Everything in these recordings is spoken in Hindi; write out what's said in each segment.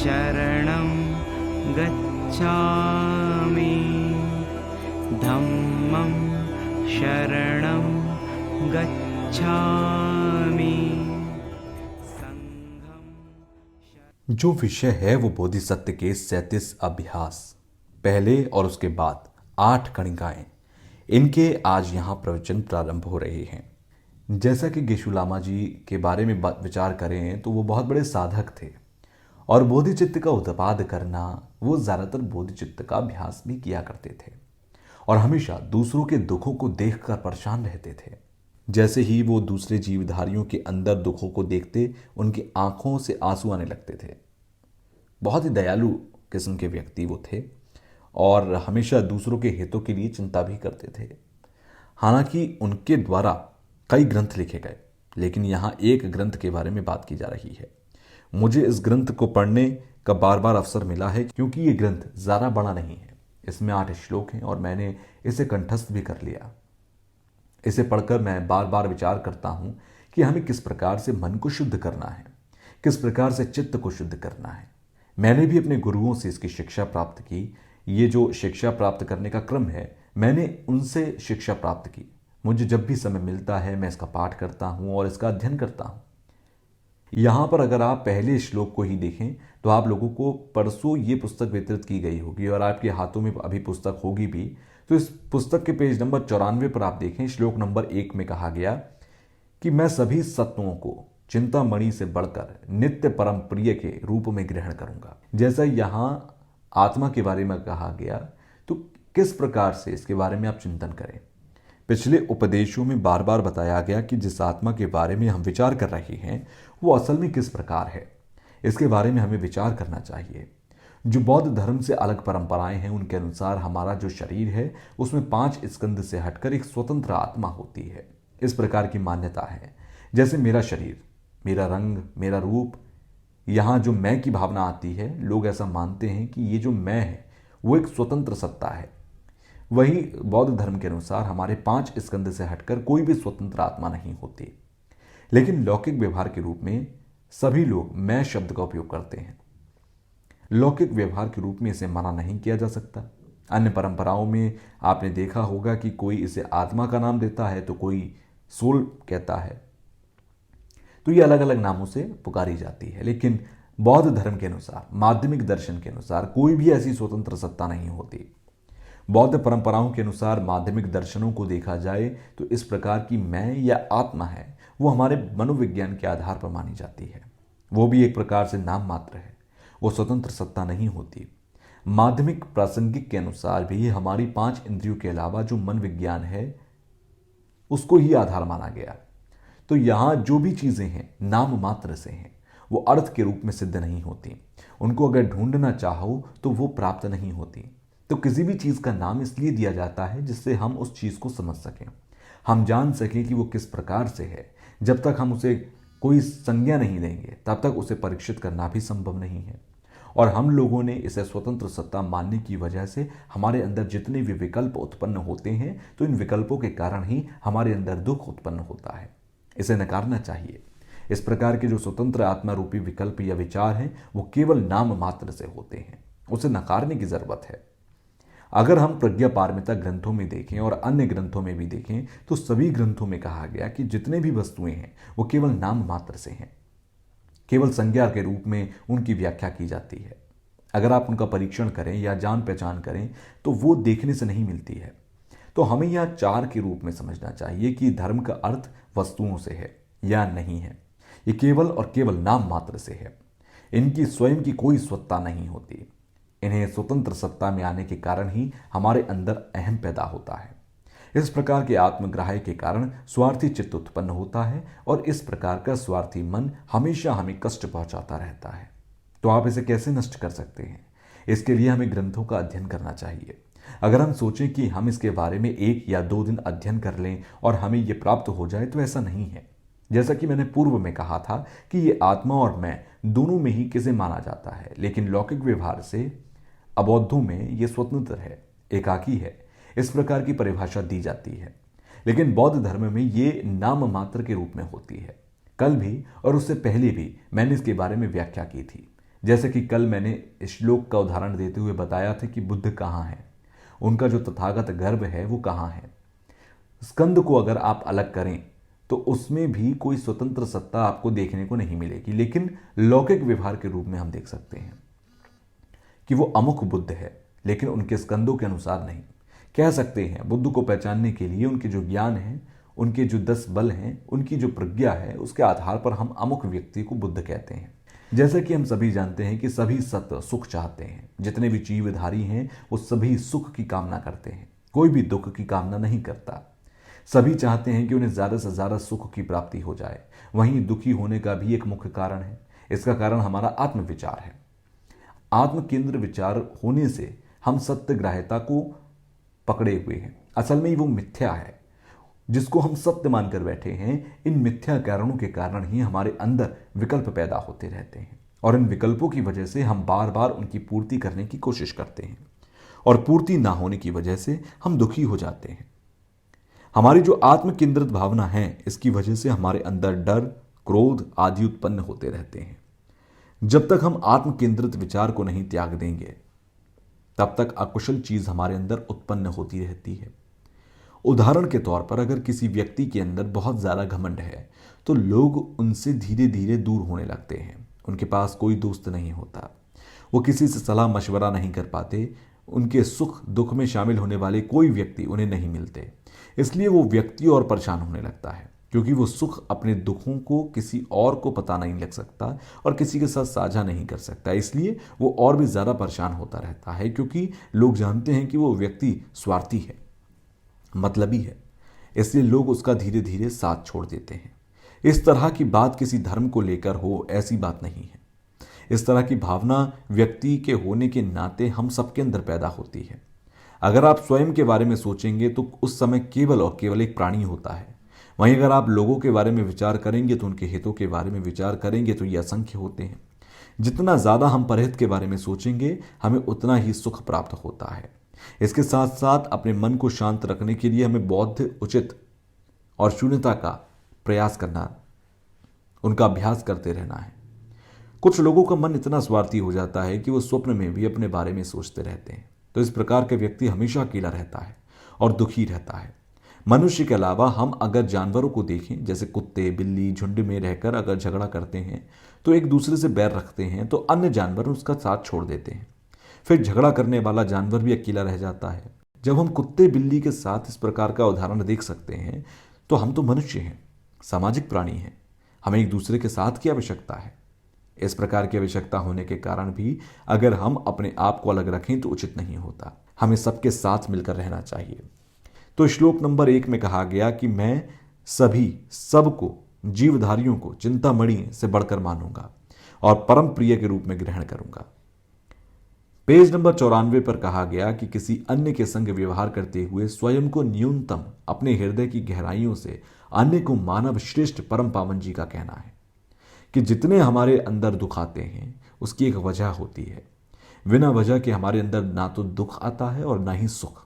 शरणं गच्छामि धम्मं शरणं गच्छामि संघं। जो विषय है वो बोधिसत्व के 37 अभ्यास, पहले और उसके बाद 8 कणिकाएं, इनके आज यहाँ प्रवचन प्रारंभ हो रहे हैं। जैसा कि गेशु लामा जी के बारे में विचार करें तो वो बहुत बड़े साधक थे और बोधिचित्त का उत्पाद करना, वो ज़्यादातर बोधिचित्त का अभ्यास भी किया करते थे और हमेशा दूसरों के दुखों को देखकर परेशान रहते थे। जैसे ही वो दूसरे जीवधारियों के अंदर दुखों को देखते, उनकी आंखों से आंसू आने लगते थे। बहुत ही दयालु किस्म के व्यक्ति वो थे और हमेशा दूसरों के हितों के लिए चिंता भी करते थे। हालांकि उनके द्वारा कई ग्रंथ लिखे गए, लेकिन यहाँ एक ग्रंथ के बारे में बात की जा रही है। मुझे इस ग्रंथ को पढ़ने का बार बार अवसर मिला है क्योंकि ये ग्रंथ ज़्यादा बड़ा नहीं है। इसमें 8 श्लोक हैं और मैंने इसे कंठस्थ भी कर लिया। इसे पढ़कर मैं बार बार विचार करता हूँ कि हमें किस प्रकार से मन को शुद्ध करना है, किस प्रकार से चित्त को शुद्ध करना है। मैंने भी अपने गुरुओं से इसकी शिक्षा प्राप्त की। ये जो शिक्षा प्राप्त करने का क्रम है, मैंने उनसे शिक्षा प्राप्त की। मुझे जब भी समय मिलता है मैं इसका पाठ करता हूँ और इसका अध्ययन करता हूँ। यहाँ पर अगर आप पहले श्लोक को ही देखें तो आप लोगों को परसों ये पुस्तक वितरित की गई होगी और आपके हाथों में अभी पुस्तक होगी भी। तो इस पुस्तक के पेज नंबर 94 पर आप देखें, श्लोक नंबर 1 में कहा गया कि मैं सभी सत्वों को चिंतामणि से बढ़कर नित्य परम प्रिय के रूप में ग्रहण करूंगा। जैसा यहाँ आत्मा के बारे में कहा गया, तो किस प्रकार से इसके बारे में आप चिंतन करें। पिछले उपदेशों में बार बार बताया गया कि जिस आत्मा के बारे में हम विचार कर रहे हैं वो असल में किस प्रकार है, इसके बारे में हमें विचार करना चाहिए। जो बौद्ध धर्म से अलग परंपराएं हैं, उनके अनुसार हमारा जो शरीर है उसमें 5 स्कंद से हटकर एक स्वतंत्र आत्मा होती है। इस प्रकार की मान्यता है। जैसे मेरा शरीर, मेरा रंग, मेरा रूप, यहाँ जो मैं की भावना आती है, लोग ऐसा मानते हैं कि ये जो मैं है वो एक स्वतंत्र सत्ता है। वही बौद्ध धर्म के अनुसार हमारे 5 स्कंद से हटकर कोई भी स्वतंत्र आत्मा नहीं होती। लेकिन लौकिक व्यवहार के रूप में सभी लोग मैं शब्द का उपयोग करते हैं। लौकिक व्यवहार के रूप में इसे मना नहीं किया जा सकता। अन्य परंपराओं में आपने देखा होगा कि कोई इसे आत्मा का नाम देता है तो कोई सोल कहता है। तो ये अलग अलग नामों से पुकारी जाती है। लेकिन बौद्ध धर्म के अनुसार, माध्यमिक दर्शन के अनुसार कोई भी ऐसी स्वतंत्र सत्ता नहीं होती। बौद्ध परंपराओं के अनुसार माध्यमिक दर्शनों को देखा जाए तो इस प्रकार की मैं या आत्मा है वो हमारे मनोविज्ञान के आधार पर मानी जाती है। वो भी एक प्रकार से नाम मात्र है, वो स्वतंत्र सत्ता नहीं होती। माध्यमिक प्रासंगिक के अनुसार भी हमारी 5 इंद्रियों के अलावा जो मन विज्ञान है उसको ही आधार माना गया। तो यहाँ जो भी चीजें हैं नाम मात्र से हैं, वो अर्थ के रूप में सिद्ध नहीं होती। उनको अगर ढूंढना चाहो तो वो प्राप्त नहीं होती। तो किसी भी चीज का नाम इसलिए दिया जाता है जिससे हम उस चीज को समझ सकें, हम जान सकें कि वो किस प्रकार से है। जब तक हम उसे कोई संज्ञा नहीं देंगे तब तक उसे परीक्षित करना भी संभव नहीं है। और हम लोगों ने इसे स्वतंत्र सत्ता मानने की वजह से हमारे अंदर जितने भी विकल्प उत्पन्न होते हैं, तो इन विकल्पों के कारण ही हमारे अंदर दुख उत्पन्न होता है। इसे नकारना चाहिए। इस प्रकार के जो स्वतंत्र आत्मा रूपी विकल्प या विचार हैं वो केवल नाम मात्र से होते हैं, उसे नकारने की जरूरत है। अगर हम प्रज्ञा पारमिता ग्रंथों में देखें और अन्य ग्रंथों में भी देखें तो सभी ग्रंथों में कहा गया कि जितने भी वस्तुएं हैं वो केवल नाम मात्र से हैं, केवल संज्ञा के रूप में उनकी व्याख्या की जाती है। अगर आप उनका परीक्षण करें या जान पहचान करें तो वो देखने से नहीं मिलती है। तो हमें यह 4 के रूप में समझना चाहिए कि धर्म का अर्थ वस्तुओं से है या नहीं है। ये केवल और केवल नाम मात्र से है। इनकी स्वयं की कोई सत्ता नहीं होती। इन्हें स्वतंत्र सत्ता में आने के कारण ही हमारे अंदर अहम पैदा होता है। इस प्रकार के आत्मग्राह्य के कारण स्वार्थी चित्त उत्पन्न होता है और इस प्रकार का स्वार्थी मन हमेशा हमें कष्ट पहुंचाता रहता है। तो आप इसे कैसे नष्ट कर सकते हैं? इसके लिए हमें ग्रंथों का अध्ययन करना चाहिए। अगर हम सोचें कि हम इसके बारे में 1 या 2 दिन अध्ययन कर लें और हमें यह प्राप्त हो जाए, तो ऐसा नहीं है। जैसा कि मैंने पूर्व में कहा था कि ये आत्मा और मैं दोनों में ही किसे माना जाता है, लेकिन लौकिक व्यवहार से अबौद्धों में यह स्वतंत्र है, एकाकी है, इस प्रकार की परिभाषा दी जाती है। लेकिन बौद्ध धर्म में ये नाम मात्र के रूप में होती है। कल भी और उससे पहले भी मैंने इसके बारे में व्याख्या की थी। जैसे कि कल मैंने श्लोक का उदाहरण देते हुए बताया था कि बुद्ध कहाँ है, उनका जो तथागत गर्भ है वो कहाँ है। स्कंद को अगर आप अलग करें तो उसमें भी कोई स्वतंत्र सत्ता आपको देखने को नहीं मिलेगी, लेकिन लौकिक व्यवहार के रूप में हम देख सकते हैं कि वो अमुक बुद्ध है, लेकिन उनके स्कंदों के अनुसार नहीं। कह सकते हैं बुद्ध को पहचानने के लिए उनके जो ज्ञान है, उनके जो 10 बल हैं, उनकी जो प्रज्ञा है, उसके आधार पर हम अमुक व्यक्ति को बुद्ध कहते हैं। जैसा कि हम सभी जानते हैं कि सभी सत्व सुख चाहते हैं, जितने भी जीवधारी हैं वो सभी सुख की कामना करते हैं, कोई भी दुख की कामना नहीं करता। सभी चाहते हैं कि उन्हें ज़्यादा से ज़्यादा सुख की प्राप्ति हो जाए। वहीं दुखी होने का भी एक मुख्य कारण है, इसका कारण हमारा आत्मविचार है। आत्म केंद्र विचार होने से हम सत्यग्राह्यता को पकड़े हुए हैं। असल में वो मिथ्या है जिसको हम सत्य मानकर बैठे हैं। इन मिथ्या कारणों के कारण ही हमारे अंदर विकल्प पैदा होते रहते हैं और इन विकल्पों की वजह से हम बार बार उनकी पूर्ति करने की कोशिश करते हैं और पूर्ति ना होने की वजह से हम दुखी हो जाते हैं। हमारी जो आत्म केंद्रित भावना है, इसकी वजह से हमारे अंदर डर, क्रोध आदि उत्पन्न होते रहते हैं। जब तक हम आत्म केंद्रित विचार को नहीं त्याग देंगे तब तक अकुशल चीज हमारे अंदर उत्पन्न होती रहती है। उदाहरण के तौर पर अगर किसी व्यक्ति के अंदर बहुत ज्यादा घमंड है तो लोग उनसे धीरे धीरे दूर होने लगते हैं। उनके पास कोई दोस्त नहीं होता, वो किसी से सलाह मशवरा नहीं कर पाते, उनके सुख दुख में शामिल होने वाले कोई व्यक्ति उन्हें नहीं मिलते। इसलिए वो व्यक्ति और परेशान होने लगता है, क्योंकि वो सुख अपने दुखों को किसी और को पता नहीं लग सकता और किसी के साथ साझा नहीं कर सकता। इसलिए वो और भी ज़्यादा परेशान होता रहता है, क्योंकि लोग जानते हैं कि वो व्यक्ति स्वार्थी है, मतलबी है। इसलिए लोग उसका धीरे धीरे साथ छोड़ देते हैं। इस तरह की बात किसी धर्म को लेकर हो, ऐसी बात नहीं है। इस तरह की भावना व्यक्ति के होने के नाते हम सबके अंदर पैदा होती है। अगर आप स्वयं के बारे में सोचेंगे तो उस समय केवल और केवल एक प्राणी होता है। वहीं अगर आप लोगों के बारे में विचार करेंगे तो उनके हितों के बारे में विचार करेंगे तो ये असंख्य होते हैं। जितना ज़्यादा हम परहित के बारे में सोचेंगे हमें उतना ही सुख प्राप्त होता है। इसके साथ साथ अपने मन को शांत रखने के लिए हमें बौद्ध उचित और शून्यता का प्रयास करना, उनका अभ्यास करते रहना है। कुछ लोगों का मन इतना स्वार्थी हो जाता है कि वो स्वप्न में भी अपने बारे में सोचते रहते हैं। तो इस प्रकार के व्यक्ति हमेशा अकेला रहता है और दुखी रहता है। मनुष्य के अलावा हम अगर जानवरों को देखें, जैसे कुत्ते बिल्ली झुंड में रहकर अगर झगड़ा करते हैं तो एक दूसरे से बैर रखते हैं, तो अन्य जानवर उसका साथ छोड़ देते हैं। फिर झगड़ा करने वाला जानवर भी अकेला रह जाता है। जब हम कुत्ते बिल्ली के साथ इस प्रकार का उदाहरण देख सकते हैं तो हम तो मनुष्य हैं, सामाजिक प्राणी हैं, हमें एक दूसरे के साथ की आवश्यकता है। इस प्रकार की आवश्यकता होने के कारण भी अगर हम अपने आप को अलग रखें तो उचित नहीं होता। हमें सबके साथ मिलकर रहना चाहिए। तो श्लोक नंबर 1 में कहा गया कि मैं सभी सबको जीवधारियों को चिंतामणि से बढ़कर मानूंगा और परम प्रिय के रूप में ग्रहण करूंगा। पेज नंबर 94 पर कहा गया कि किसी अन्य के संग व्यवहार करते हुए स्वयं को न्यूनतम अपने हृदय की गहराइयों से अन्य को मानव श्रेष्ठ परम पावन जी का कहना है कि जितने हमारे अंदर दुख आते हैं उसकी एक वजह होती है। बिना वजह के हमारे अंदर ना तो दुख आता है और ना ही सुख।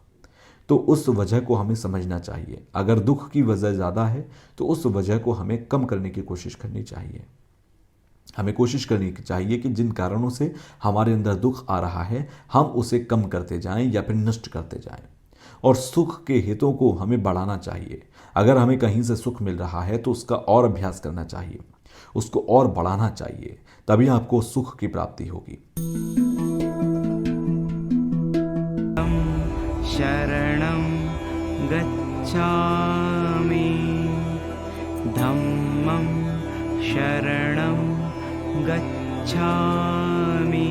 तो उस वजह को हमें समझना चाहिए। अगर दुख की वजह ज़्यादा है तो उस वजह को हमें कम करने की कोशिश करनी चाहिए। हमें कोशिश करनी चाहिए कि जिन कारणों से हमारे अंदर दुख आ रहा है हम उसे कम करते जाएं या फिर नष्ट करते जाएं। और सुख के हितों को हमें बढ़ाना चाहिए। अगर हमें कहीं से सुख मिल रहा है तो उसका और अभ्यास करना चाहिए, उसको और बढ़ाना चाहिए, तभी आपको सुख की प्राप्ति होगी। शरणं गच्छामि धम्मं शरणं गच्छामि